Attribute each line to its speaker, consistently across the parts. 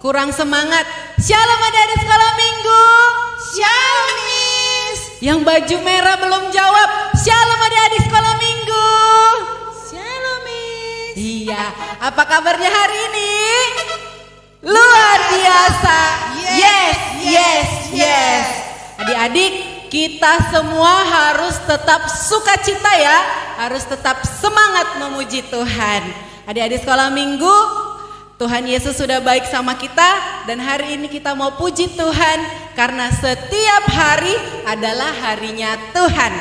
Speaker 1: Kurang semangat. Shalom adik-adik sekolah minggu.
Speaker 2: Shalom Miss.
Speaker 1: Yang baju merah belum jawab. Shalom adik-adik sekolah minggu.
Speaker 2: Shalom Miss.
Speaker 1: Iya, apa kabarnya hari ini? Luar biasa. Yes. Adik-adik, kita semua harus tetap sukacita ya. Harus tetap semangat memuji Tuhan. Adik-adik sekolah minggu, Tuhan Yesus sudah baik sama kita. Dan hari ini kita mau puji Tuhan karena setiap hari adalah harinya Tuhan.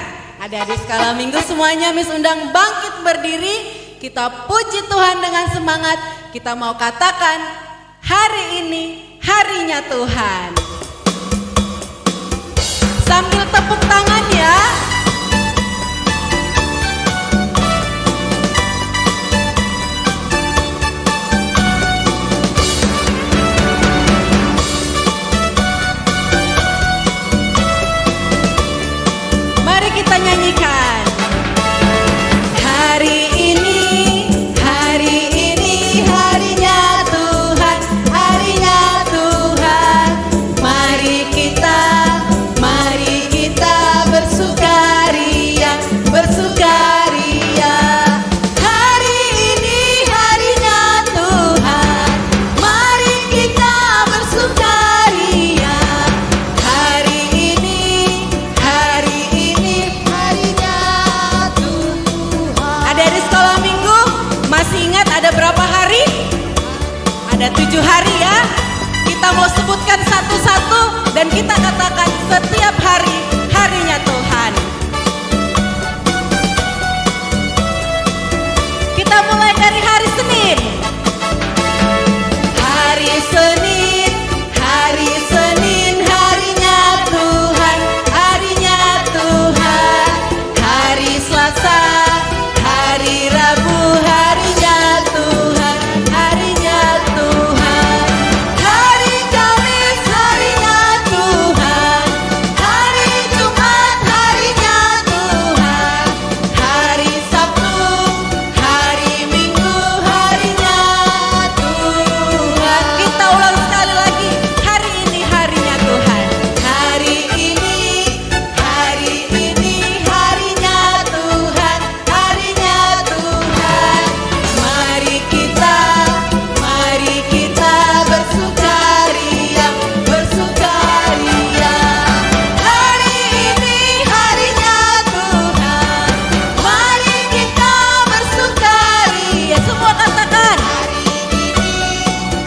Speaker 1: Adik-adik sekolah minggu semuanya Miss undang bangkit berdiri. Kita puji Tuhan dengan semangat. Kita mau katakan hari ini harinya Tuhan. Sambil tepuk tangan ya. Mari kita nyanyikan. Hari ini harinya Tuhan, harinya Tuhan. Mari kita bersukaria, bersukaria. Hari ini harinya Tuhan, mari kita bersukaria. Hari ini harinya Tuhan. Ada di sekolah minggu, masih ingat ada berapa hari? Ada 7 hari ya. Kita mau sebutkan satu-satu dan kita katakan setiap hari harinya Tuhan. Kita mulai dari hari Senin. Hari Senin harinya Tuhan, harinya Tuhan. Hari Selasa, hari Rabu, harinya Tuhan, harinya Tuhan. Hari Kamis, harinya Tuhan. Hari Jumat, harinya Tuhan. Hari Sabtu, hari Minggu, harinya Tuhan. Kita ulang sekali lagi. Hari ini harinya Tuhan. Hari ini harinya Tuhan, harinya Tuhan. Mari kita bersukaria, bersukaria. Hari ini harinya Tuhan, mari kita bersukaria. Semua katakan.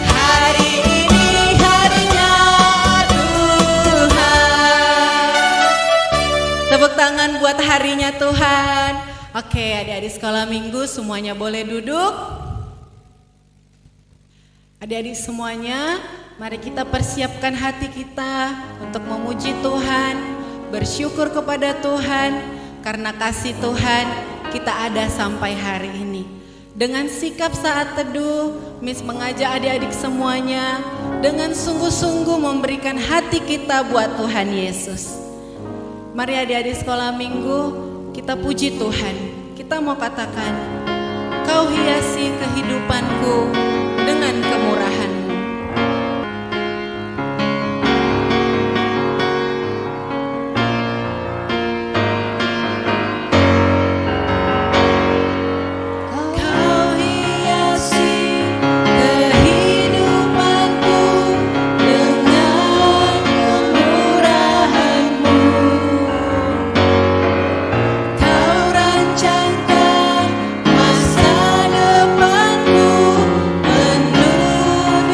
Speaker 1: Hari ini harinya Tuhan. Tepuk tangan buat harinya Tuhan. Oke, adik-adik sekolah minggu semuanya boleh duduk. Adik-adik semuanya, mari kita persiapkan hati kita untuk memuji Tuhan, bersyukur kepada Tuhan karena kasih Tuhan kita ada sampai hari ini. Dengan sikap saat teduh, Miss mengajak adik-adik semuanya dengan sungguh-sungguh memberikan hati kita buat Tuhan Yesus. Mari adik-adik sekolah minggu, kita puji Tuhan. Kita mau katakan, Kau hiasi kehidupanku dengan kemurahan-Mu. Kau hiasi kehidupanku dengan kemurahan-Mu. Kau rancangkan masa depanku penuh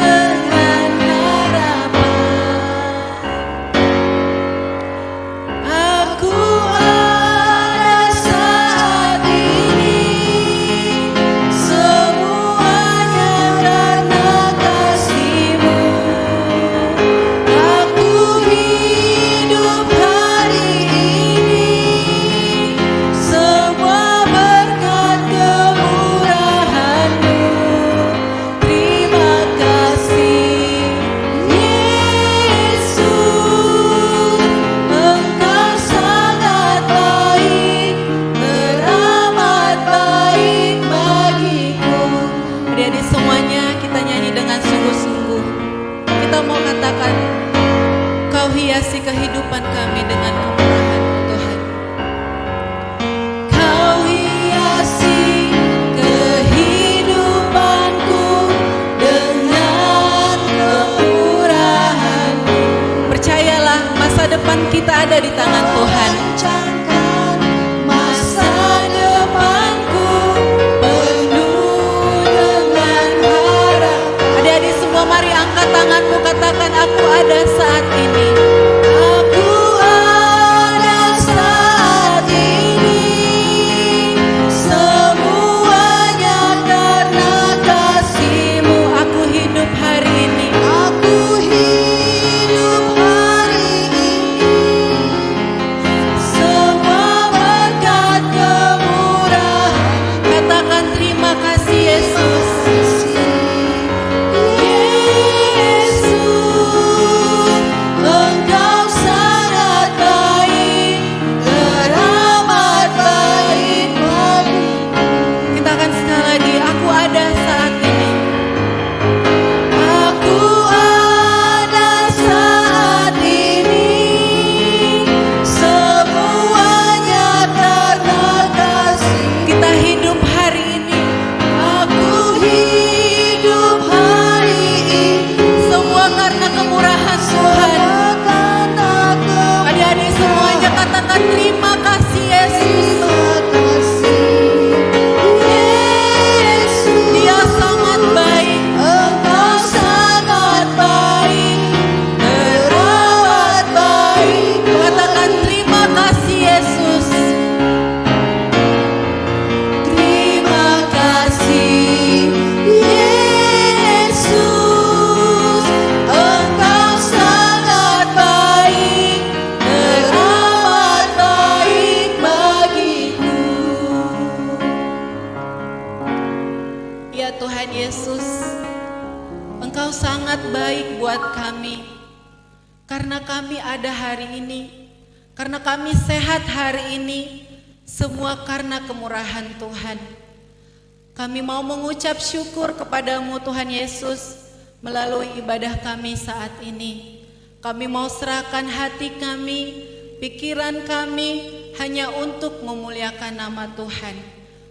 Speaker 1: kita mau katakan, Kau hiasi kehidupan kami dengan kemurahan-Mu Tuhan. Kau hiasi kehidupanku dengan kemurahan-Mu. Percayalah, masa depan kita ada di tangan Tuhan. Masa depanku penuh dengan harap. Adik-adik semua, mari angkat tanganmu, katakan, aku ada saat ini. Aku ada saat ini. Semuanya karena kasih-Mu. Aku hidup hari ini. Aku hidup hari ini. Semua berkat kemurahan. Katakan terima kasih Yesus. Engkau sangat baik, teramat baik bagiku. Kita akan sekali lagi, aku ada saat ini. Aku ada saat ini. Semuanya karena kasih. Kita hidup hari ini. Aku hidup hari ini. Semua karena kemurahan Tuhan. Adik-adik semuanya katakan terima kasih Yesus. Dia sangat baik. Engkau sangat baik, teramat baik. Katakan terima kasih Yesus. Terima kasih Yesus. Engkau sangat baik, teramat baik bagiku. Ya Tuhan Yesus, Engkau sangat baik buat kami. Karena kami ada hari ini, karena kami sehat hari ini, semua karena kemurahan Tuhan. Kami mau mengucap syukur kepadamu Tuhan Yesus melalui ibadah kami saat ini. Kami mau serahkan hati kami, pikiran kami hanya untuk memuliakan nama Tuhan.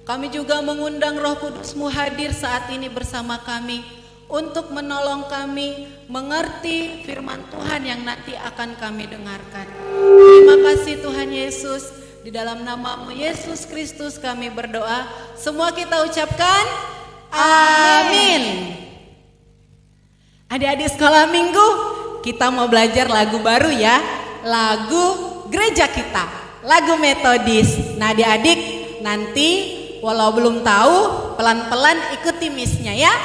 Speaker 1: Kami juga mengundang Roh Kudus-Mu hadir saat ini bersama kami untuk menolong kami mengerti firman Tuhan yang nanti akan kami dengarkan. Terima kasih Tuhan Yesus. Di dalam nama-Mu Yesus Kristus kami berdoa. Semua kita ucapkan amin. Adik-adik sekolah minggu, kita mau belajar lagu baru ya. Lagu gereja kita, lagu metodis. Nah adik-adik nanti walau belum tahu, pelan-pelan ikuti misnya ya.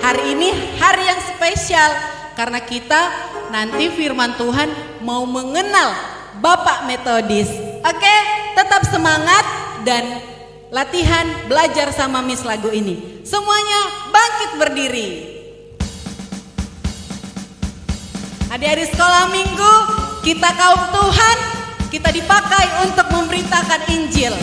Speaker 1: Hari ini hari yang spesial karena kita nanti firman Tuhan mau mengenal Bapak Metodis. Oke, tetap semangat dan latihan belajar sama Miss lagu ini. Semuanya bangkit berdiri. Adik-adik sekolah minggu, kita kaum Tuhan, kita dipakai untuk memberitakan Injil.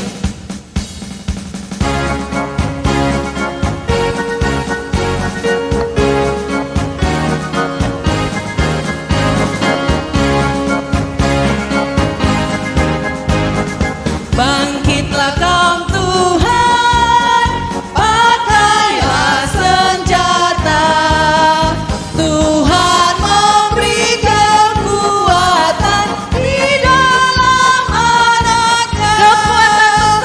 Speaker 1: Bangkitlah kaum Tuhan, pakailah senjata. Tuhan memberi kekuatan di dalam anaknya. Kekuatan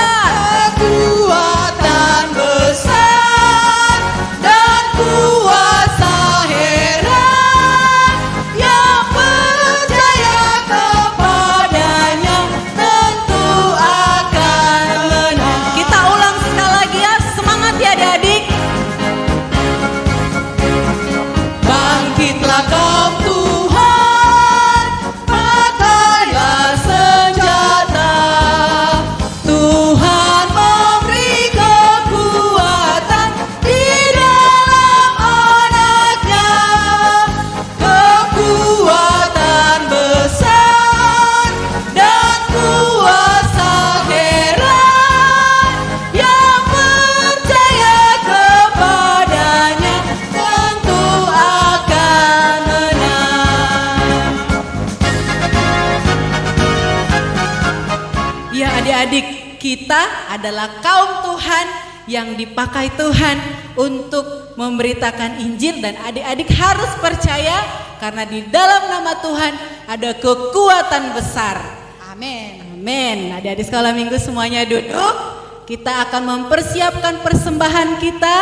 Speaker 1: adik-adik kita adalah kaum Tuhan yang dipakai Tuhan untuk memberitakan Injil, dan adik-adik harus percaya karena di dalam nama Tuhan ada kekuatan besar.
Speaker 2: Amin.
Speaker 1: Amin. Adik-adik sekolah minggu semuanya duduk. Kita akan mempersiapkan persembahan kita.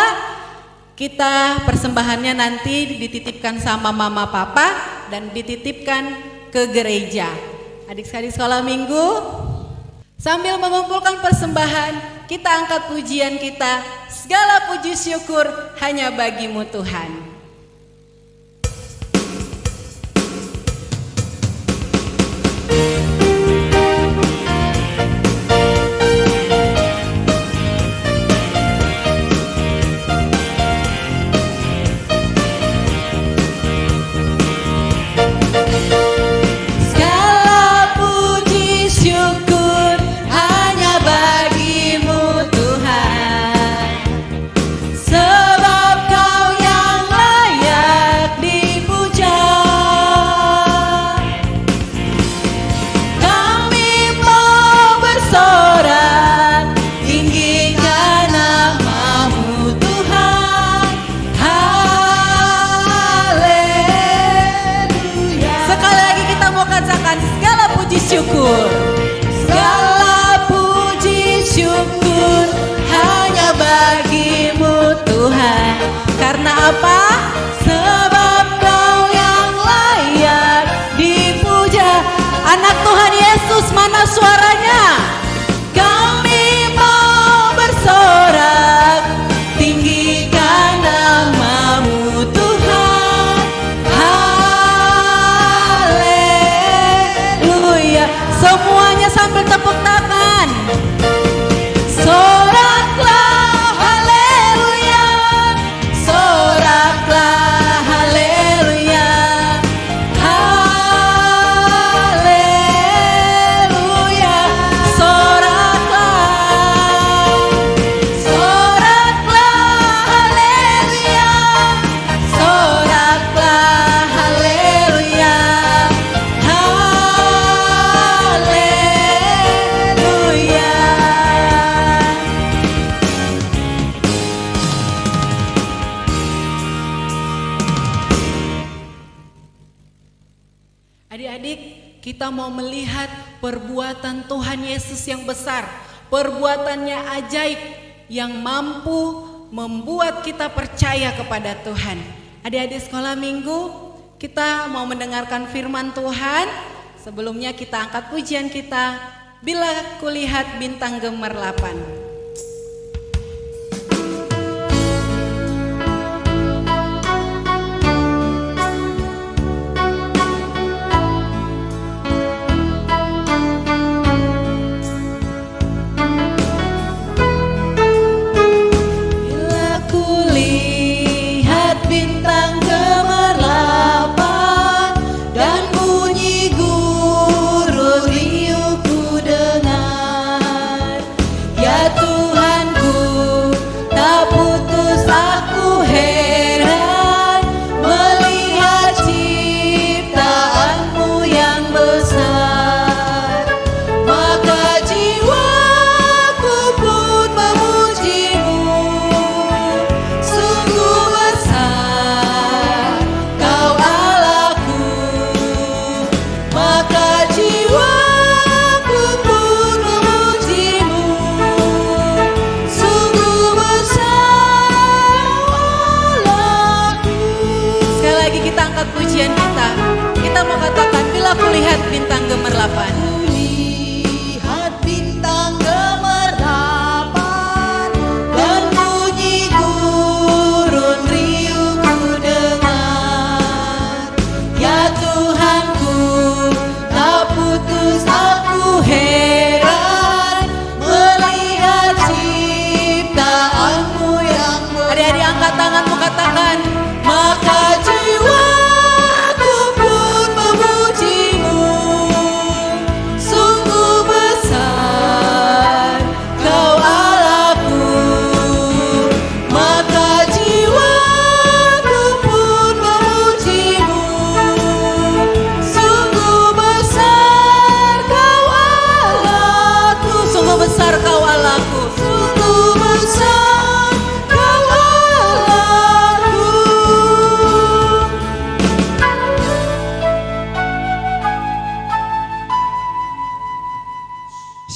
Speaker 1: Persembahannya nanti dititipkan sama mama papa dan dititipkan ke gereja. Adik-adik sekolah minggu, sambil mengumpulkan persembahan, kita angkat pujian kita. Segala puji syukur hanya bagimu Tuhan. Syukur, segala puji syukur hanya bagimu Tuhan. Karena apa? Sebab Kau yang layak dipuja. Anak Tuhan Yesus, mana suaranya? Kami mau bersorak, tinggikan nama-Mu Tuhan. Semuanya sambil tepuk tangan. Soraklah haleluya, soraklah haleluya, haleluya, soraklah, soraklah haleluya, soraklah haleluya. Adik-adik, kita mau melihat perbuatan Tuhan Yesus yang besar, perbuatannya ajaib yang mampu membuat kita percaya kepada Tuhan. Adik-adik sekolah minggu, kita mau mendengarkan firman Tuhan. Sebelumnya kita angkat pujian kita, Bila Kulihat Bintang Gemerlapan. Kita mau katakan, bila kulihat bintang gemerlapan.
Speaker 2: Kulihat bintang gemerlapan dan bunyi gurun riuh ku dengar. Ya Tuhanku, tak putus aku heran melihat ciptaanmu yang besar.
Speaker 1: Adik-adik angkat tanganmu, katakan,
Speaker 2: maka jiwa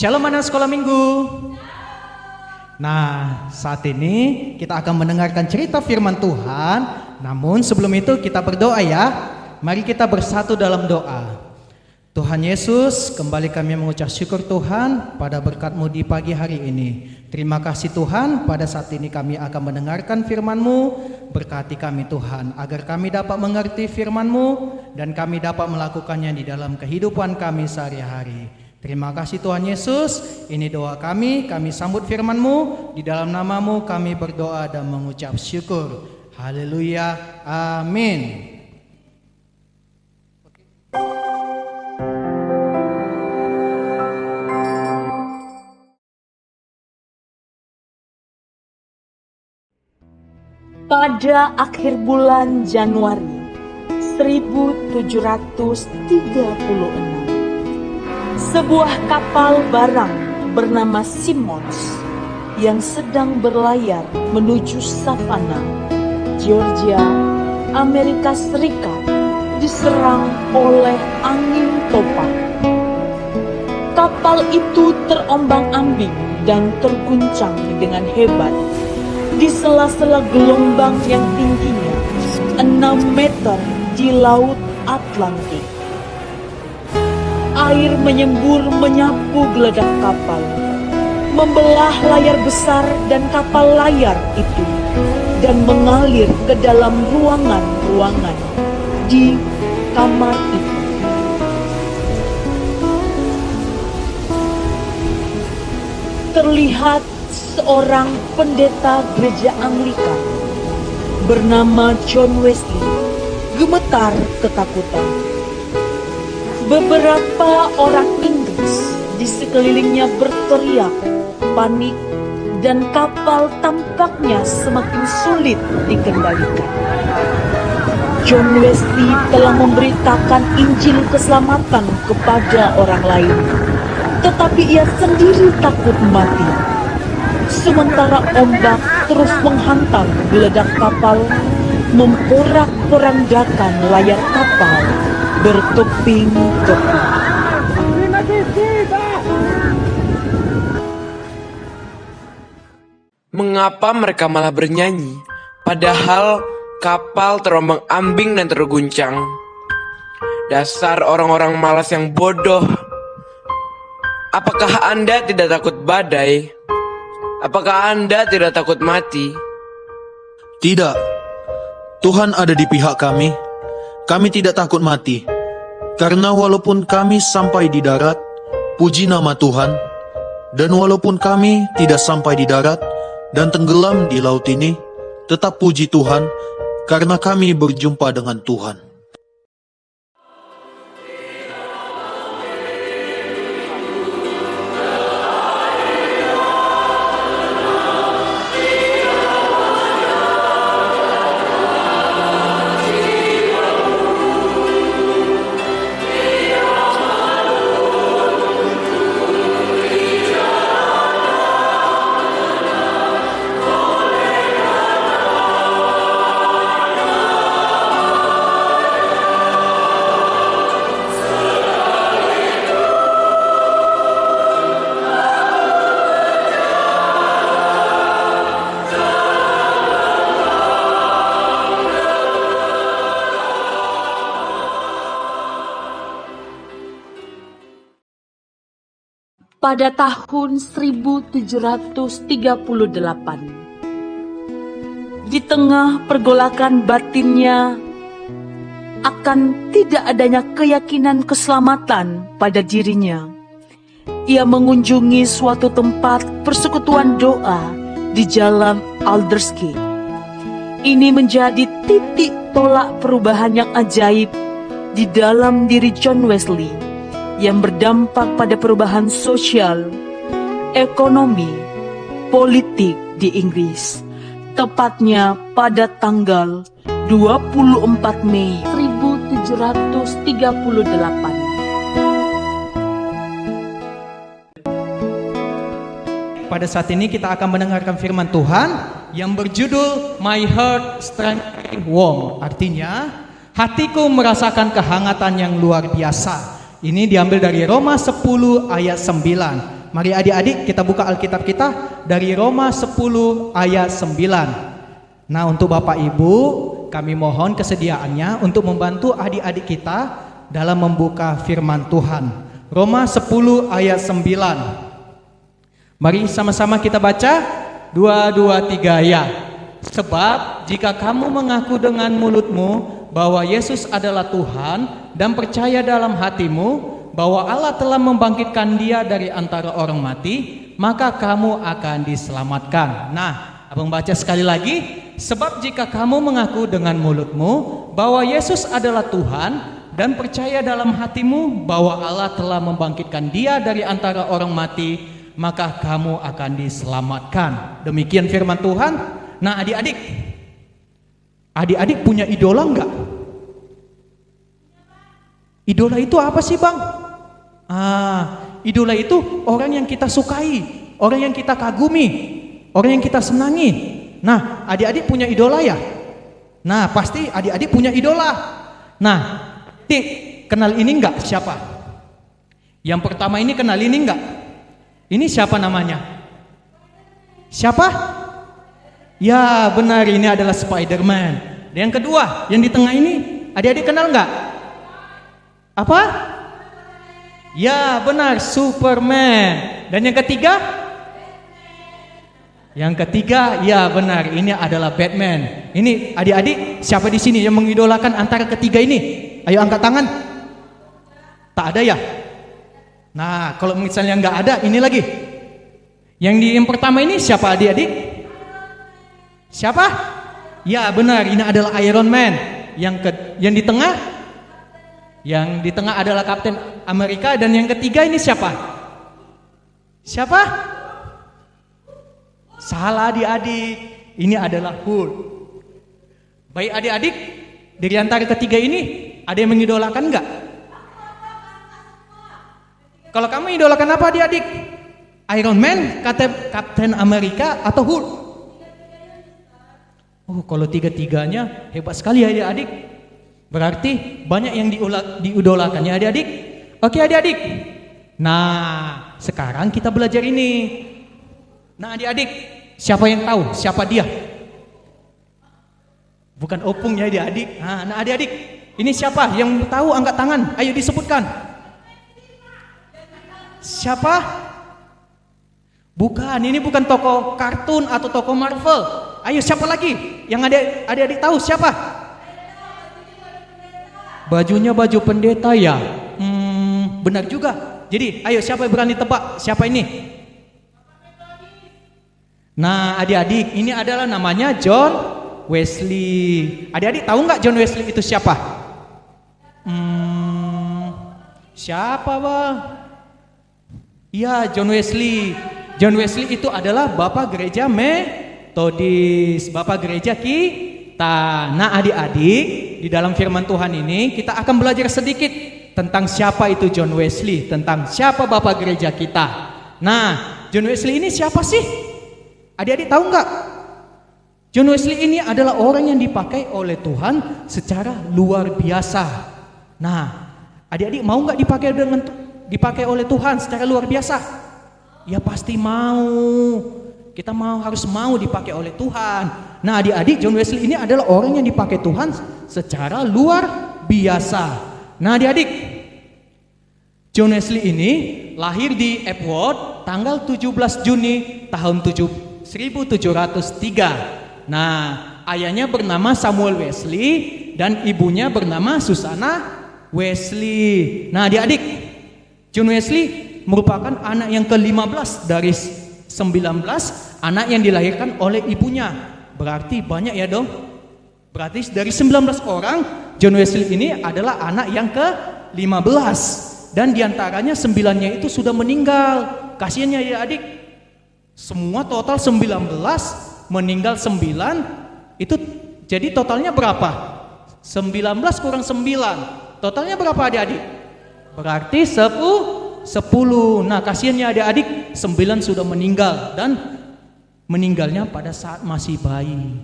Speaker 3: Shalom anak sekolah minggu. Nah, saat ini kita akan mendengarkan cerita firman Tuhan. Namun sebelum itu kita berdoa ya. Mari kita bersatu dalam doa. Tuhan Yesus, kembali kami mengucap syukur Tuhan pada berkat-Mu di pagi hari ini. Terima kasih Tuhan, pada saat ini kami akan mendengarkan firman-Mu. Berkati kami Tuhan, agar kami dapat mengerti firman-Mu dan kami dapat melakukannya di dalam kehidupan kami sehari-hari. Terima kasih Tuhan Yesus, ini doa kami sambut firman-Mu, di dalam nama-Mu kami berdoa dan mengucap syukur. Haleluya, amin.
Speaker 4: Pada akhir bulan Januari 1736, sebuah kapal barang bernama Simmons yang sedang berlayar menuju Savannah, Georgia, Amerika Serikat diserang oleh angin topan. Kapal itu terombang-ambing dan terguncang dengan hebat di sela-sela gelombang yang tingginya 6 meter di Laut Atlantik. Air menyembur menyapu geladak kapal, membelah layar besar dan kapal layar itu, dan mengalir ke dalam ruangan-ruangan di kamar itu. Terlihat seorang pendeta gereja Anglikan bernama John Wesley gemetar ketakutan. Beberapa orang Inggris di sekelilingnya berteriak panik dan kapal tampaknya semakin sulit dikendalikan. John Wesley telah memberitakan Injil keselamatan kepada orang lain, tetapi ia sendiri takut mati. Sementara ombak terus menghantam geladak kapal, memporak-porandakan layar kapal berkeping-keping.
Speaker 5: Mengapa mereka malah bernyanyi, padahal kapal terombang-ambing dan terguncang? Dasar orang-orang malas yang bodoh. Apakah Anda tidak takut badai? Apakah Anda tidak takut mati?
Speaker 6: Tidak, Tuhan ada di pihak kami. Kami tidak takut mati, karena walaupun kami sampai di darat, puji nama Tuhan. Dan walaupun kami tidak sampai di darat dan tenggelam di laut ini, tetap puji Tuhan, karena kami berjumpa dengan Tuhan.
Speaker 4: Pada tahun 1738, di tengah pergolakan batinnya akan tidak adanya keyakinan keselamatan pada dirinya, ia mengunjungi suatu tempat persekutuan doa di Jalan Aldersgate. Ini menjadi titik tolak perubahan yang ajaib di dalam diri John Wesley, yang berdampak pada perubahan sosial, ekonomi, politik di Inggris, tepatnya pada tanggal 24 Mei 1738.
Speaker 3: Pada saat ini kita akan mendengarkan firman Tuhan yang berjudul My Heart Strength Warm. Artinya, hatiku merasakan kehangatan yang luar biasa. Ini diambil dari Roma 10 ayat 9. Mari adik-adik kita buka Alkitab kita dari Roma 10 ayat 9. Nah, untuk Bapak Ibu, kami mohon kesediaannya untuk membantu adik-adik kita dalam membuka firman Tuhan. Roma 10 ayat 9. Mari sama-sama kita baca 2, 2, 3 ya. Sebab jika kamu mengaku dengan mulutmu bahwa Yesus adalah Tuhan dan percaya dalam hatimu bahwa Allah telah membangkitkan Dia dari antara orang mati, maka kamu akan diselamatkan. Nah, abang baca sekali lagi. Sebab jika kamu mengaku dengan mulutmu bahwa Yesus adalah Tuhan dan percaya dalam hatimu bahwa Allah telah membangkitkan Dia dari antara orang mati, maka kamu akan diselamatkan. Demikian firman Tuhan. Nah, adik-adik punya idola enggak? Idola itu apa sih, Bang? Idola itu orang yang kita sukai, orang yang kita kagumi, orang yang kita senangi. Nah, adik-adik punya idola ya? Nah, pasti adik-adik punya idola. Nah, kenal ini enggak siapa? Yang pertama ini kenal ini enggak? Ini siapa namanya? Siapa? Ya, benar, ini adalah Spider-Man. Dan yang kedua, yang di tengah ini, adik-adik kenal enggak? Apa? Ya, benar, Superman. Dan yang ketiga? Yang ketiga, ya benar, ini adalah Batman. Ini adik-adik, siapa di sini yang mengidolakan antara ketiga ini? Ayo angkat tangan. Tak ada ya? Nah, kalau misalnya nggak ada, ini lagi. Yang pertama ini siapa adik-adik? Siapa? Ya benar, ini adalah Iron Man. Yang di tengah? Yang di tengah adalah Kapten Amerika. Dan yang ketiga ini siapa? Siapa? Salah adik-adik, ini adalah Hulk. Baik adik-adik, dari antara ketiga ini ada yang mengidolakan enggak? Kalau kamu idolakan apa adik-adik? Iron Man, Kapten Amerika, atau Hulk? Oh, kalau tiga-tiganya hebat sekali ya adik-adik. Berarti banyak yang diidolakannya adik-adik. Oke adik-adik. Nah, sekarang kita belajar ini. Nah adik-adik, siapa yang tahu siapa dia? Bukan opung ya adik-adik. Nah adik-adik, ini siapa yang tahu? Angkat tangan, ayo disebutkan. Siapa? Bukan, ini bukan tokoh kartun atau tokoh Marvel. Ayo siapa lagi? Yang adik-adik tahu siapa? Bajunya baju pendeta ya? Benar juga. Jadi ayo siapa yang berani tebak siapa ini? Nah adik-adik, ini adalah namanya John Wesley. Adik-adik tahu nggak John Wesley itu siapa? Siapa bang? Iya, John Wesley. John Wesley itu adalah Bapak Gereja Metodis, Bapak Gereja kita. Nah adik-adik, di dalam firman Tuhan ini kita akan belajar sedikit tentang siapa itu John Wesley, tentang siapa Bapak Gereja kita. Nah, John Wesley ini siapa sih? Adik-adik tahu nggak? John Wesley ini adalah orang yang dipakai oleh Tuhan secara luar biasa. Nah, adik-adik mau nggak dipakai oleh Tuhan secara luar biasa? Ya pasti mau. Kita harus mau dipakai oleh Tuhan. Nah, adik-adik, John Wesley ini adalah orang yang dipakai Tuhan secara luar biasa. Nah, adik-adik, John Wesley ini lahir di Epworth tanggal 17 Juni tahun 1703. Nah, ayahnya bernama Samuel Wesley dan ibunya bernama Susanna Wesley. Nah, adik-adik, John Wesley merupakan anak yang ke-15 dari 19 anak yang dilahirkan oleh ibunya. Berarti banyak ya dong. Berarti dari 19 orang, John Wesley ini adalah anak yang ke-15. Dan diantaranya 9-nya itu sudah meninggal. Kasiannya ya adik. Semua total 19, meninggal 9. Itu jadi totalnya berapa? 19 kurang 9. Totalnya berapa adik-adik? Berarti 10. Nah kasiannya adik-adik, 9 sudah meninggal. Dan meninggalnya pada saat masih bayi.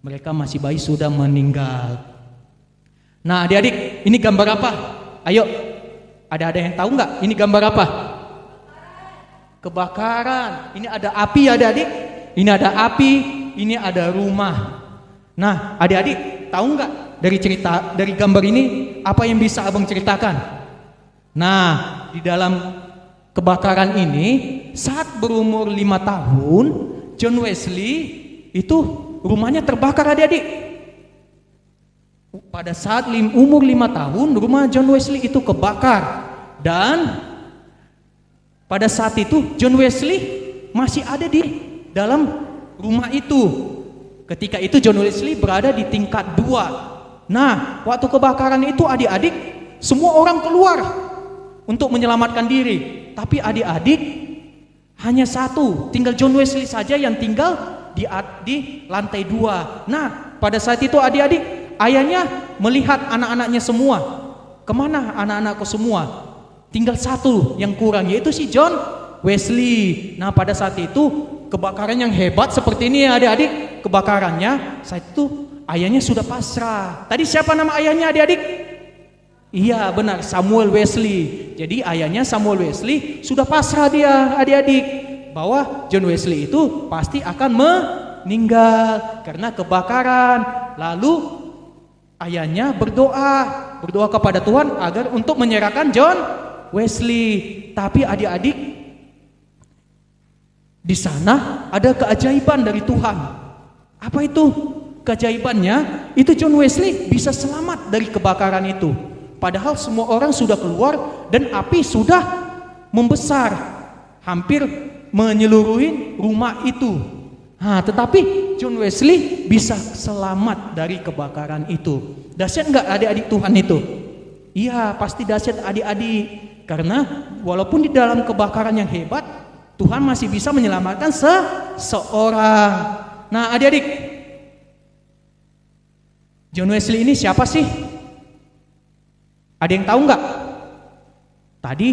Speaker 3: Mereka masih bayi sudah meninggal. Nah adik-adik, ini gambar apa? Ayo, ada yang tahu nggak? Ini gambar apa? kebakaran. Ini ada api ya adik-adik. Ini ada api, ini ada rumah. Nah, adik-adik tahu nggak dari gambar ini apa yang bisa abang ceritakan? Nah, di dalam kebakaran ini saat berumur 5 tahun, John Wesley itu rumahnya terbakar adik-adik. Pada saat umur 5 tahun, rumah John Wesley itu kebakar. Dan pada saat itu John Wesley masih ada di dalam rumah itu. Ketika itu John Wesley berada di tingkat 2. Nah, waktu kebakaran itu adik-adik semua orang keluar untuk menyelamatkan diri. Tapi adik-adik hanya satu, tinggal John Wesley saja yang tinggal di lantai 2. Nah, pada saat itu adik-adik, ayahnya melihat anak-anaknya semua. Kemana anak-anakku semua? Tinggal satu yang kurang, yaitu si John Wesley. Nah, pada saat itu kebakaran yang hebat seperti ini ya adik-adik. Kebakarannya saat itu ayahnya sudah pasrah. Tadi siapa nama ayahnya adik-adik? Iya benar, Samuel Wesley. Jadi ayahnya Samuel Wesley sudah pasrah dia adik-adik, bahwa John Wesley itu pasti akan meninggal karena kebakaran. Lalu ayahnya berdoa kepada Tuhan agar untuk menyerahkan John Wesley. Tapi adik-adik, di sana ada keajaiban dari Tuhan. Apa itu keajaibannya? Itu John Wesley bisa selamat dari kebakaran itu. Padahal semua orang sudah keluar dan api sudah membesar, hampir menyeluruhi rumah itu. Nah, tetapi John Wesley bisa selamat dari kebakaran itu. Dahsyat enggak adik-adik Tuhan itu? Iya, pasti dahsyat adik-adik. Karena walaupun di dalam kebakaran yang hebat, Tuhan masih bisa menyelamatkan seseorang. Nah, adik-adik, John Wesley ini siapa sih? Ada yang tahu nggak? Tadi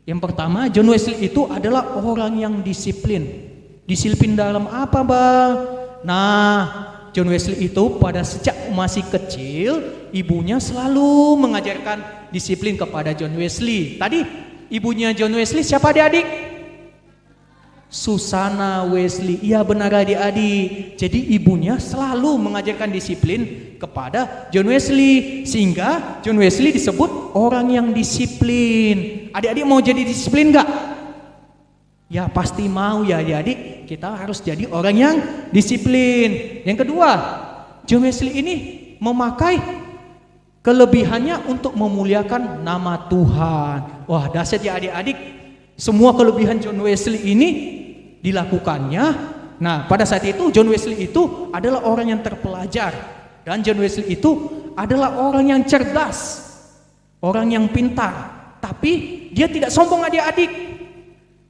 Speaker 3: yang pertama, John Wesley itu adalah orang yang disiplin. Disiplin dalam apa, Bang? Nah, John Wesley itu pada sejak masih kecil, ibunya selalu mengajarkan disiplin kepada John Wesley. Tadi ibunya John Wesley siapa adik-adik? Susana Wesley. Iya benar adik-adik. Jadi ibunya selalu mengajarkan disiplin kepada John Wesley, sehingga John Wesley disebut orang yang disiplin. Adik-adik mau jadi disiplin gak? Ya pasti mau ya adik-adik. Kita harus jadi orang yang disiplin. Yang kedua, John Wesley ini memakai kelebihannya untuk memuliakan nama Tuhan. Wah dahsyat ya adik-adik. Semua kelebihan John Wesley ini dilakukannya. Nah, pada saat itu John Wesley itu adalah orang yang terpelajar, dan John Wesley itu adalah orang yang cerdas, orang yang pintar. Tapi dia tidak sombong adik-adik.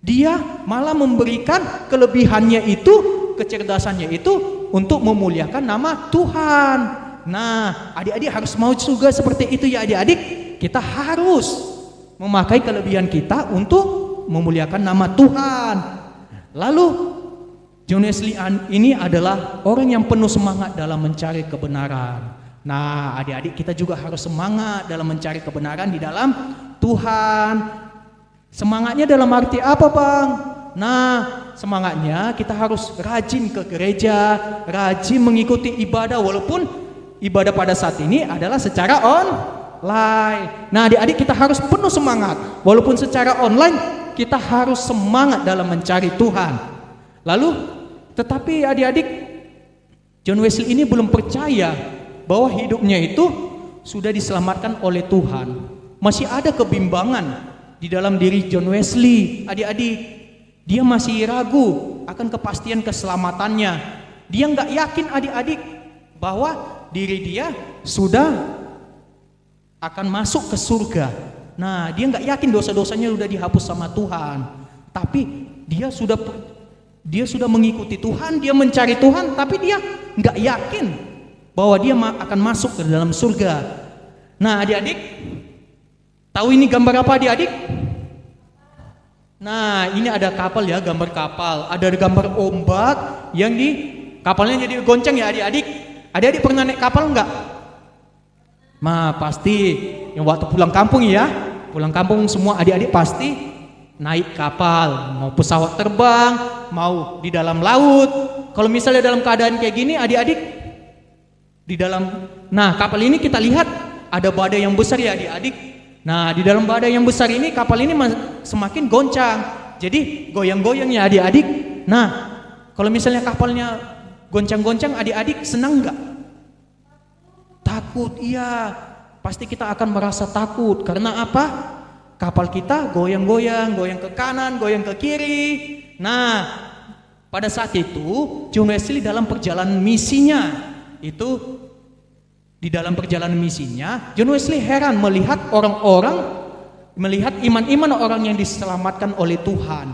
Speaker 3: Dia malah memberikan kelebihannya itu, kecerdasannya itu untuk memuliakan nama Tuhan. Nah, adik-adik harus mau juga seperti itu ya adik-adik. Kita harus memakai kelebihan kita untuk memuliakan nama Tuhan. Lalu John Wesley ini adalah orang yang penuh semangat dalam mencari kebenaran. Nah, adik-adik kita juga harus semangat dalam mencari kebenaran di dalam Tuhan. Semangatnya dalam arti apa, Bang? Nah, semangatnya kita harus rajin ke gereja, rajin mengikuti ibadah, walaupun ibadah pada saat ini adalah secara online. Nah, adik-adik kita harus penuh semangat, walaupun secara online kita harus semangat dalam mencari Tuhan. Lalu, tetapi adik-adik, John Wesley ini belum percaya bahwa hidupnya itu sudah diselamatkan oleh Tuhan. Masih ada kebimbangan di dalam diri John Wesley. Adik-adik, dia masih ragu akan kepastian keselamatannya. Dia nggak yakin adik-adik bahwa diri dia sudah akan masuk ke surga. Nah, dia nggak yakin dosa-dosanya sudah dihapus sama Tuhan. Tapi dia sudah mengikuti Tuhan, dia mencari Tuhan, tapi dia nggak yakin bahwa dia akan masuk ke dalam surga. Nah, adik-adik, tahu ini gambar apa adik-adik? Nah, ini ada kapal ya, gambar kapal. Ada gambar ombak yang di kapalnya jadi goncang ya adik-adik. Adik-adik pernah naik kapal nggak? Nah, pasti yang waktu pulang kampung ya. Pulang kampung semua adik-adik pasti naik kapal, mau pesawat terbang, mau di dalam laut. Kalau misalnya dalam keadaan kayak gini, adik-adik di dalam, nah kapal ini kita lihat ada badai yang besar ya adik-adik. Nah di dalam badai yang besar ini kapal ini semakin goncang, jadi goyang-goyang ya adik-adik. Nah kalau misalnya kapalnya goncang-goncang, adik-adik senang nggak? Takut, iya. Pasti kita akan merasa takut. Karena apa? Kapal kita goyang-goyang, goyang ke kanan, goyang ke kiri. Nah, pada saat itu John Wesley dalam perjalanan misinya itu, di dalam perjalanan misinya John Wesley heran melihat melihat iman-iman orang yang diselamatkan oleh Tuhan.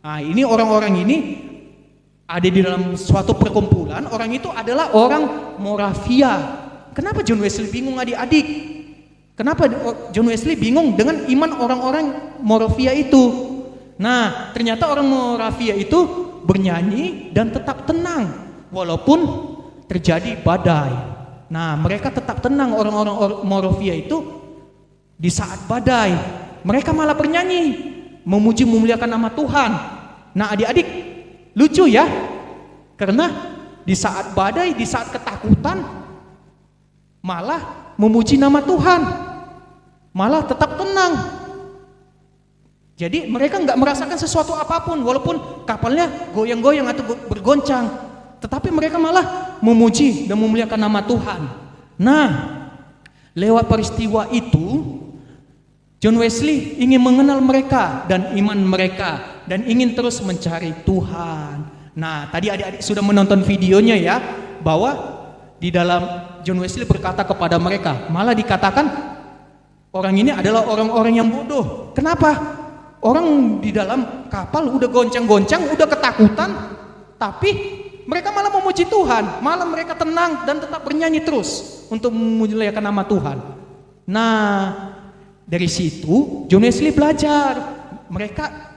Speaker 3: Nah, ini orang-orang ini ada di dalam suatu perkumpulan. Orang itu adalah orang Moravia. Kenapa John Wesley bingung adik-adik? Kenapa John Wesley bingung dengan iman orang-orang Moravia itu? Nah, ternyata orang Moravia itu bernyanyi dan tetap tenang walaupun terjadi badai. Nah, mereka tetap tenang, orang-orang Moravia itu di saat badai. Mereka malah bernyanyi, memuji memuliakan nama Tuhan. Nah, adik-adik, lucu ya? Karena di saat badai, di saat ketakutan, malah memuji nama Tuhan, malah tetap tenang. Jadi mereka nggak merasakan sesuatu apapun, walaupun kapalnya goyang-goyang atau bergoncang, tetapi mereka malah memuji dan memuliakan nama Tuhan. Nah, lewat peristiwa itu John Wesley ingin mengenal mereka dan iman mereka, dan ingin terus mencari Tuhan. Nah, tadi adik-adik sudah menonton videonya ya, bahwa di dalam John Wesley berkata kepada mereka, malah dikatakan orang ini adalah orang-orang yang bodoh. Kenapa? Orang di dalam kapal udah goncang-goncang, udah ketakutan, tapi mereka malah memuji Tuhan, malah mereka tenang dan tetap bernyanyi terus untuk memuliakan nama Tuhan. Nah, dari situ John Wesley belajar.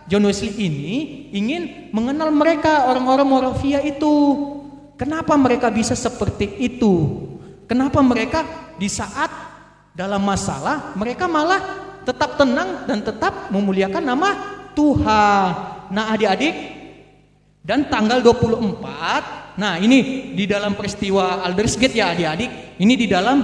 Speaker 3: John Wesley ini ingin mengenal mereka, orang-orang Moravia itu. Kenapa mereka bisa seperti itu? Kenapa mereka di saat dalam masalah mereka malah tetap tenang dan tetap memuliakan nama Tuhan? Nah, adik-adik, dan tanggal 24, nah ini di dalam peristiwa Aldersgate ya adik-adik, ini di dalam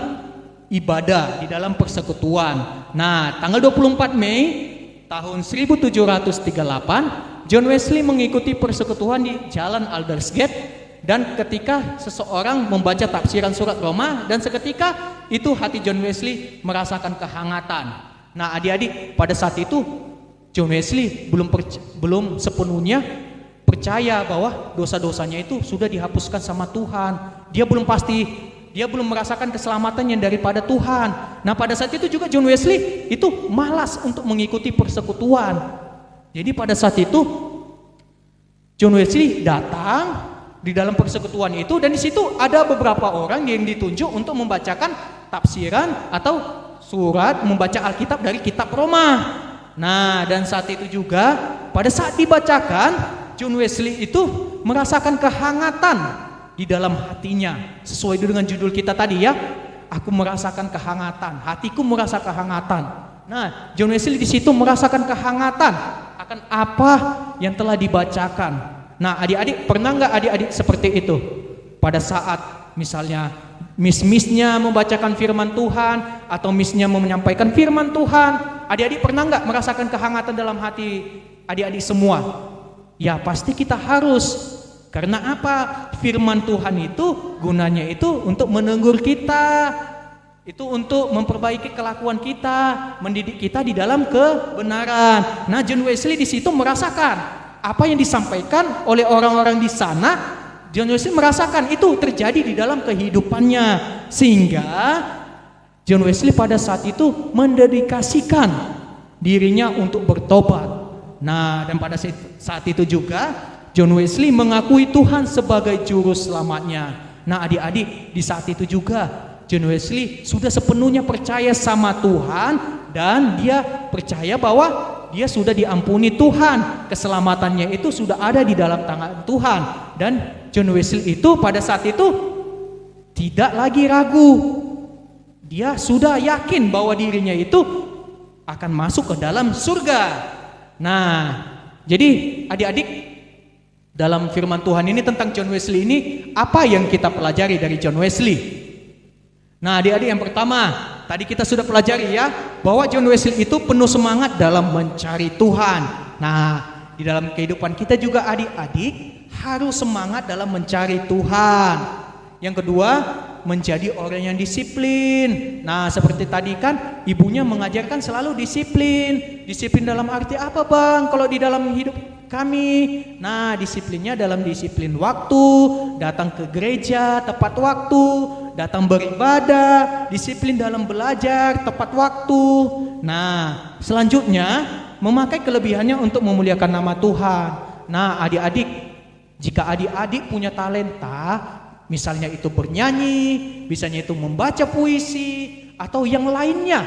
Speaker 3: ibadah, di dalam persekutuan. Nah, tanggal 24 Mei tahun 1738, John Wesley mengikuti persekutuan di Jalan Aldersgate. Dan ketika seseorang membaca tafsiran surat Roma, dan seketika itu hati John Wesley merasakan kehangatan. Nah, adik-adik, pada saat itu John Wesley belum sepenuhnya percaya bahwa dosa-dosanya itu sudah dihapuskan sama Tuhan. Dia belum merasakan keselamatan yang daripada Tuhan. Nah, pada saat itu juga John Wesley itu malas untuk mengikuti persekutuan. Jadi pada saat itu John Wesley datang di dalam persekutuan itu, dan di situ ada beberapa orang yang ditunjuk untuk membacakan tafsiran atau surat, membaca Alkitab dari kitab Roma. Nah, dan saat itu juga pada saat dibacakan, John Wesley itu merasakan kehangatan di dalam hatinya, sesuai dengan judul kita tadi ya. Aku merasakan kehangatan, hatiku merasa kehangatan. Nah, John Wesley di situ merasakan kehangatan akan apa yang telah dibacakan. Nah, adik-adik, pernah nggak adik-adik seperti itu? Pada saat misalnya miss-missnya membacakan firman Tuhan, atau missnya menyampaikan firman Tuhan, adik-adik pernah nggak merasakan kehangatan dalam hati adik-adik semua? Ya pasti kita harus. Karena apa? Firman Tuhan itu gunanya itu untuk menegur kita, itu untuk memperbaiki kelakuan kita, mendidik kita di dalam kebenaran. Nah, John Wesley di situ merasakan apa yang disampaikan oleh orang-orang di sana. John Wesley merasakan itu terjadi di dalam kehidupannya, sehingga John Wesley pada saat itu mendedikasikan dirinya untuk bertobat. Nah, dan pada saat itu juga John Wesley mengakui Tuhan sebagai juru selamatnya. Nah, adik-adik, di saat itu juga John Wesley sudah sepenuhnya percaya sama Tuhan, dan dia percaya bahwa dia sudah diampuni Tuhan, keselamatannya itu sudah ada di dalam tangan Tuhan. Dan John Wesley itu pada saat itu tidak lagi ragu. Dia sudah yakin bahwa dirinya itu akan masuk ke dalam surga. Nah, jadi adik-adik, dalam firman Tuhan ini tentang John Wesley ini, apa yang kita pelajari dari John Wesley? Nah, adik-adik, yang pertama, tadi kita sudah pelajari ya, bahwa John Wesley itu penuh semangat dalam mencari Tuhan. Nah, di dalam kehidupan kita juga adik-adik harus semangat dalam mencari Tuhan. Yang kedua, menjadi orang yang disiplin. Nah, seperti tadi kan ibunya mengajarkan selalu disiplin. Disiplin dalam arti apa, Bang? Kalau di dalam hidup kami, nah disiplinnya dalam disiplin waktu, datang ke gereja tepat waktu, datang beribadah, disiplin dalam belajar tepat waktu. Nah, selanjutnya memakai kelebihannya untuk memuliakan nama Tuhan. Nah, adik-adik, jika adik-adik punya talenta, misalnya itu bernyanyi, misalnya itu membaca puisi, atau yang lainnya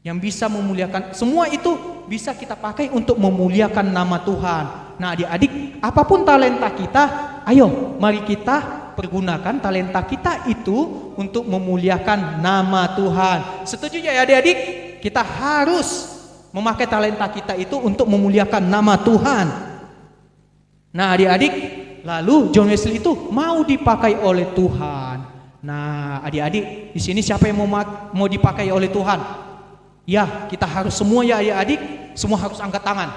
Speaker 3: yang bisa memuliakan, semua itu bisa kita pakai untuk memuliakan nama Tuhan. Nah, adik-adik, apapun talenta kita, ayo mari kita pergunakan talenta kita itu untuk memuliakan nama Tuhan. Setuju ya adik-adik? Kita harus memakai talenta kita itu untuk memuliakan nama Tuhan. Nah, adik-adik, lalu John Wesley itu mau dipakai oleh Tuhan. Nah, adik-adik, di sini siapa yang mau dipakai oleh Tuhan? Ya, kita harus semua ya adik-adik, semua harus angkat tangan.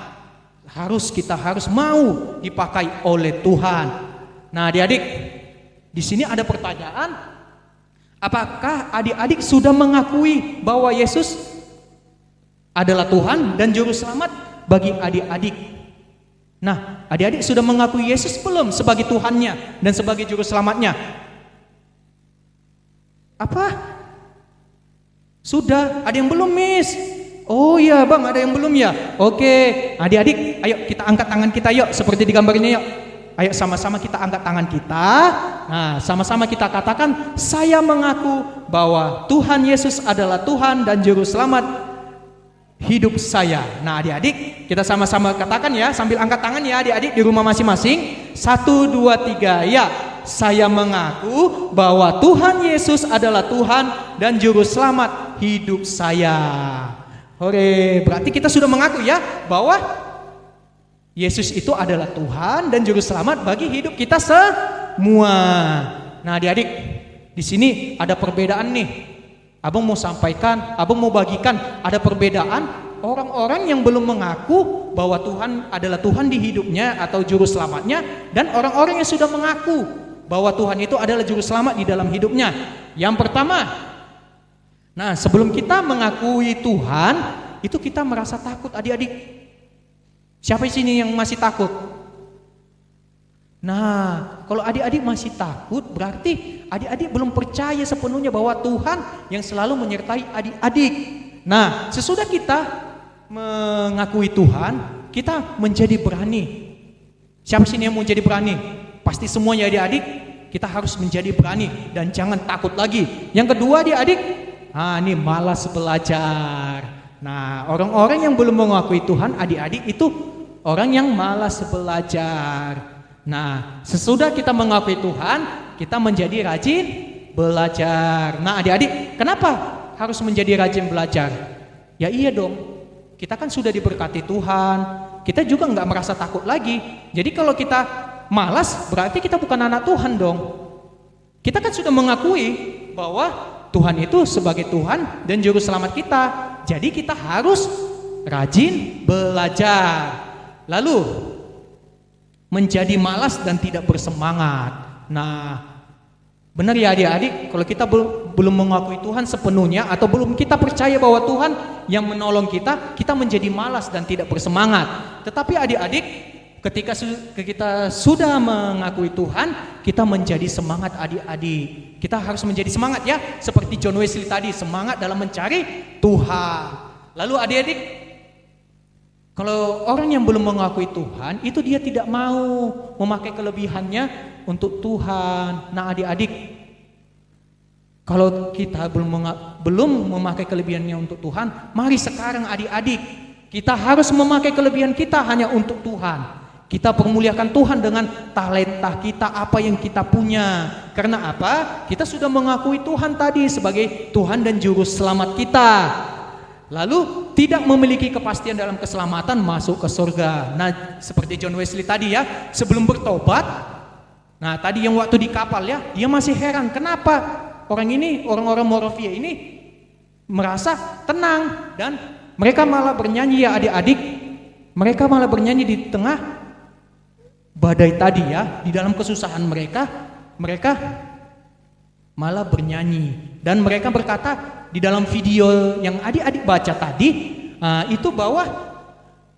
Speaker 3: Kita harus mau dipakai oleh Tuhan. Nah, adik-adik, di sini ada pertanyaan. Apakah adik-adik sudah mengakui bahwa Yesus adalah Tuhan dan juru selamat bagi adik-adik? Nah, adik-adik sudah mengakui Yesus belum sebagai Tuhannya dan sebagai juru selamatnya? Apa? Sudah? Ada yang belum, Miss? Oh iya, Bang, ada yang belum ya? Oke, adik-adik, ayo kita angkat tangan kita yuk, seperti di gambar ini yuk. Ayo sama-sama kita angkat tangan kita. Nah, sama-sama kita katakan, saya mengaku bahwa Tuhan Yesus adalah Tuhan dan juru selamat hidup saya. Nah, adik-adik, kita sama-sama katakan ya, sambil angkat tangan ya adik-adik di rumah masing-masing. 1, 2, 3, ya. Saya mengaku bahwa Tuhan Yesus adalah Tuhan dan juru selamat hidup saya. Hore, berarti kita sudah mengaku ya bahwa Yesus itu adalah Tuhan dan juru selamat bagi hidup kita semua. Nah, adik-adik, di sini ada perbedaan nih. Abang mau sampaikan, abang mau bagikan, ada perbedaan orang-orang yang belum mengaku bahwa Tuhan adalah Tuhan di hidupnya atau juru selamatnya, dan orang-orang yang sudah mengaku bahwa Tuhan itu adalah juru selamat di dalam hidupnya. Yang pertama, nah sebelum kita mengakui Tuhan, itu kita merasa takut adik-adik. Siapa di sini yang masih takut? Nah, kalau adik-adik masih takut, berarti adik-adik belum percaya sepenuhnya bahwa Tuhan yang selalu menyertai adik-adik. Nah, sesudah kita mengakui Tuhan, kita menjadi berani. Siapa sini yang mau jadi berani? Pasti semuanya adik-adik, kita harus menjadi berani dan jangan takut lagi. Yang kedua adik-adik, ini malas belajar. Nah, orang-orang yang belum mengakui Tuhan, adik-adik itu orang yang malas belajar. Nah, sesudah kita mengakui Tuhan, kita menjadi rajin belajar. Nah, adik-adik, kenapa harus menjadi rajin belajar? Ya iya dong, kita kan sudah diberkati Tuhan, kita juga nggak merasa takut lagi. Jadi kalau kita malas, berarti kita bukan anak Tuhan dong. Kita kan sudah mengakui bahwa Tuhan itu sebagai Tuhan dan juru selamat kita. Jadi kita harus rajin belajar. Lalu menjadi malas dan tidak bersemangat. Nah, benar ya adik-adik, kalau kita belum mengakui Tuhan sepenuhnya atau belum kita percaya bahwa Tuhan yang menolong kita, kita menjadi malas dan tidak bersemangat. Tetapi adik-adik, ketika kita sudah mengakui Tuhan, kita menjadi semangat adik-adik. Kita harus menjadi semangat ya, seperti John Wesley tadi, semangat dalam mencari Tuhan. Lalu adik-adik, kalau orang yang belum mengakui Tuhan, itu dia tidak mau memakai kelebihannya untuk Tuhan. Nah adik-adik, kalau kita belum memakai kelebihannya untuk Tuhan, mari sekarang adik-adik, kita harus memakai kelebihan kita hanya untuk Tuhan. Kita permuliakan Tuhan dengan talenta kita, apa yang kita punya. Karena apa? Kita sudah mengakui Tuhan tadi sebagai Tuhan dan juru selamat kita. lalu tidak memiliki kepastian dalam keselamatan masuk ke surga. Nah, seperti John Wesley tadi ya, sebelum bertobat, nah tadi yang waktu di kapal ya, dia masih heran kenapa orang-orang Moravia ini merasa tenang dan mereka malah bernyanyi ya adik-adik, mereka malah bernyanyi di tengah badai tadi ya, di dalam kesusahan mereka malah bernyanyi dan mereka berkata di dalam video yang adik-adik baca tadi itu bahwa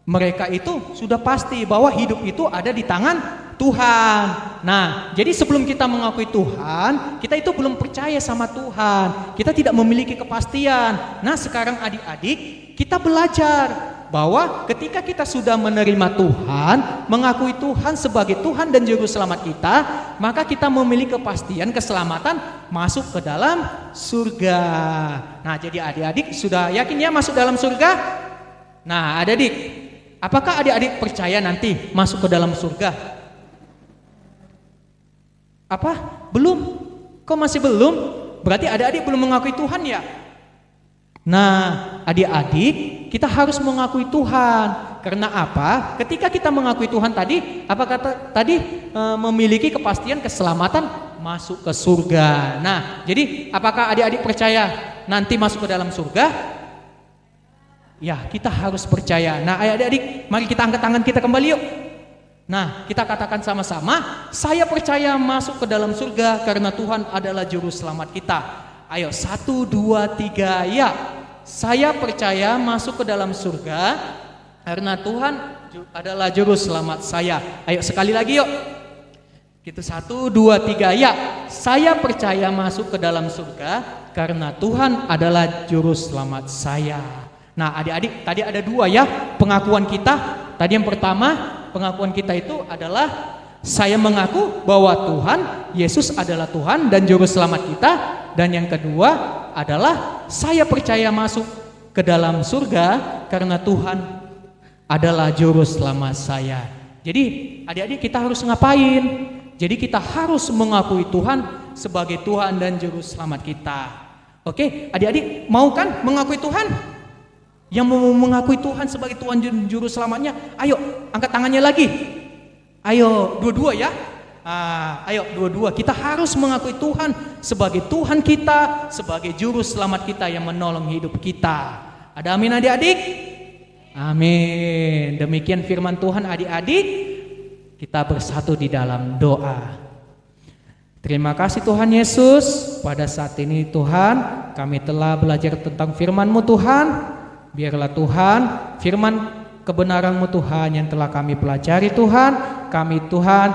Speaker 3: mereka itu sudah pasti bahwa hidup itu ada di tangan Tuhan. Nah, jadi sebelum kita mengakui Tuhan, kita itu belum percaya sama Tuhan. Kita tidak memiliki kepastian. Nah, sekarang adik-adik, kita belajar bahwa ketika kita sudah menerima Tuhan, mengakui Tuhan sebagai Tuhan dan Juru Selamat kita, maka kita memiliki kepastian keselamatan masuk ke dalam surga. Nah, jadi adik-adik sudah yakin ya masuk dalam surga? Nah, adik-adik, apakah adik-adik percaya nanti masuk ke dalam surga? Apa? Belum? Kok masih belum? Berarti adik-adik belum mengakui Tuhan ya? Nah, adik-adik, kita harus mengakui Tuhan. Karena apa? Ketika kita mengakui Tuhan tadi, apa kata tadi? Memiliki kepastian keselamatan masuk ke surga. Nah, jadi apakah adik-adik percaya nanti masuk ke dalam surga? Ya, kita harus percaya. Nah, adik-adik, mari kita angkat tangan kita kembali yuk. Nah, kita katakan sama-sama, saya percaya masuk ke dalam surga karena Tuhan adalah Juru Selamat kita. Ayo, 1, 2, 3, ya. Saya percaya masuk ke dalam surga karena Tuhan adalah Juru Selamat saya. Ayo sekali lagi yuk. Gitu, 1, 2, 3, ya. Saya percaya masuk ke dalam surga karena Tuhan adalah Juru Selamat saya. Nah, adik-adik, tadi ada 2 ya pengakuan kita. Tadi yang pertama, pengakuan kita itu adalah saya mengaku bahwa Tuhan Yesus adalah Tuhan dan Juru Selamat kita. Dan yang kedua adalah saya percaya masuk ke dalam surga karena Tuhan adalah Juru Selamat saya. Jadi adik-adik, kita harus ngapain? Jadi kita harus mengakui Tuhan sebagai Tuhan dan Juru Selamat kita. Oke, adik-adik mau kan mengakui Tuhan? Yang mau mengakui Tuhan sebagai Tuhan dan Juru Selamatnya, ayo angkat tangannya lagi. Ayo dua-dua ya. Ayo dua-dua, kita harus mengakui Tuhan sebagai Tuhan kita, sebagai Juru Selamat kita yang menolong hidup kita. Ada amin adik-adik? Amin. Demikian firman Tuhan adik-adik. Kita bersatu di dalam doa. Terima kasih Tuhan Yesus. Pada saat ini Tuhan, kami telah belajar tentang firman-Mu Tuhan. Biarlah Tuhan, firman kebenaran-Mu Tuhan yang telah kami pelajari Tuhan, kami Tuhan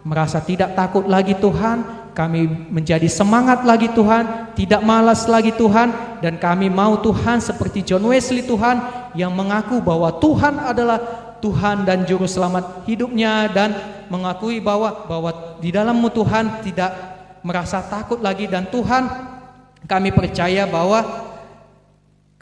Speaker 3: merasa tidak takut lagi Tuhan, kami menjadi semangat lagi Tuhan, tidak malas lagi Tuhan, dan kami mau Tuhan seperti John Wesley Tuhan yang mengaku bahwa Tuhan adalah Tuhan dan Juru Selamat hidupnya, dan mengakui bahwa di dalam-Mu Tuhan tidak merasa takut lagi, dan Tuhan kami percaya bahwa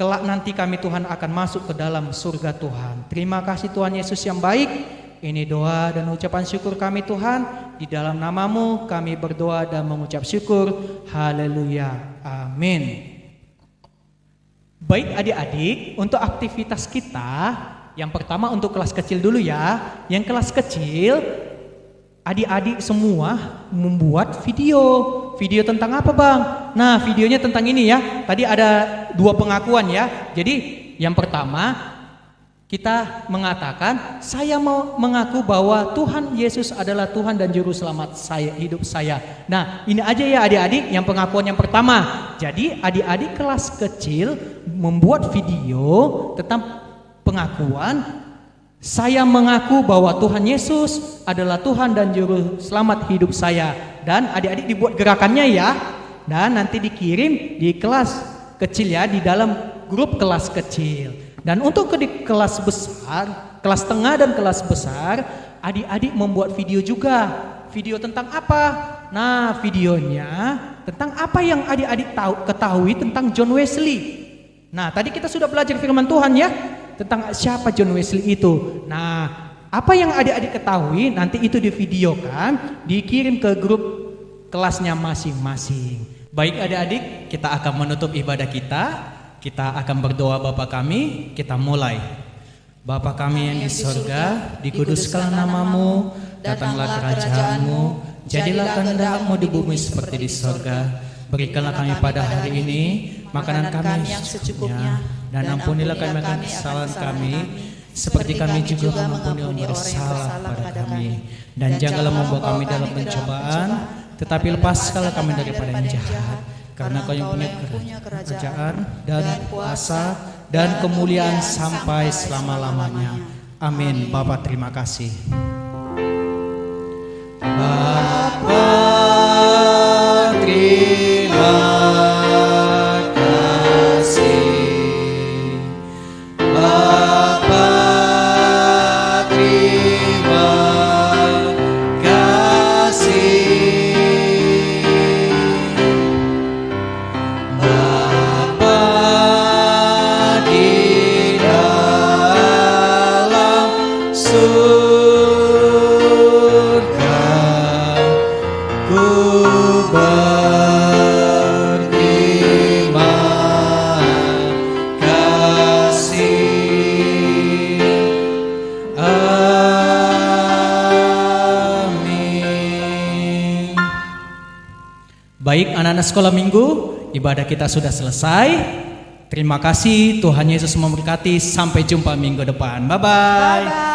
Speaker 3: kelak nanti kami Tuhan akan masuk ke dalam surga Tuhan. Terima kasih Tuhan Yesus yang baik. Ini doa dan ucapan syukur kami Tuhan. Di dalam nama-Mu kami berdoa dan mengucap syukur. Haleluya. Amin. Baik adik-adik, untuk aktivitas kita, yang pertama untuk kelas kecil dulu ya. Yang kelas kecil, adik-adik semua membuat video. Video tentang apa Bang? Nah, videonya tentang ini ya. Tadi ada 2 pengakuan ya. Jadi yang pertama, kita mengatakan saya mau mengaku bahwa Tuhan Yesus adalah Tuhan dan Juru Selamat saya, hidup saya. Nah, ini aja ya adik-adik yang pengakuan yang pertama. Jadi adik-adik kelas kecil membuat video tentang pengakuan saya mengaku bahwa Tuhan Yesus adalah Tuhan dan Juru Selamat hidup saya. Dan adik-adik dibuat gerakannya ya. Dan nanti dikirim di kelas kecil ya, di dalam grup kelas kecil. Dan untuk di kelas besar, kelas tengah dan kelas besar, adik-adik membuat video juga. Video tentang apa? Nah, videonya tentang apa yang adik-adik ketahui tentang John Wesley. Nah, tadi kita sudah belajar firman Tuhan ya, tentang siapa John Wesley itu. Nah, apa yang adik-adik ketahui nanti itu divideokan, dikirim ke grup kelasnya masing-masing. Baik adik-adik, kita akan menutup ibadah kita kita akan berdoa Bapa kami, kita mulai. Bapa kami yang di sorga, dikuduskanlah namamu, datanglah kerajaanmu, jadilah kehendakmu di bumi seperti di sorga. Berikanlah kami pada hari ini makanan kami yang secukupnya, dan ampunilah kami akan kesalahan kami, seperti kami juga mengampuni orang yang bersalah pada kami. Dan janganlah membawa kami dalam pencobaan, tetapi lepaskanlah kami daripada yang jahat. Karena Kau yang punya kerajaan dan kuasa dan kemuliaan sampai selama-lamanya. Amin. Bapa, terima kasih. Bapa, terima kasih. Bapa, terima kasih. Bapa di dalam surga, ku berterima kasih. Amin. Baik anak-anak sekolah minggu, ibadah kita sudah selesai. Terima kasih, Tuhan Yesus memberkati. Sampai jumpa minggu depan. Bye-bye.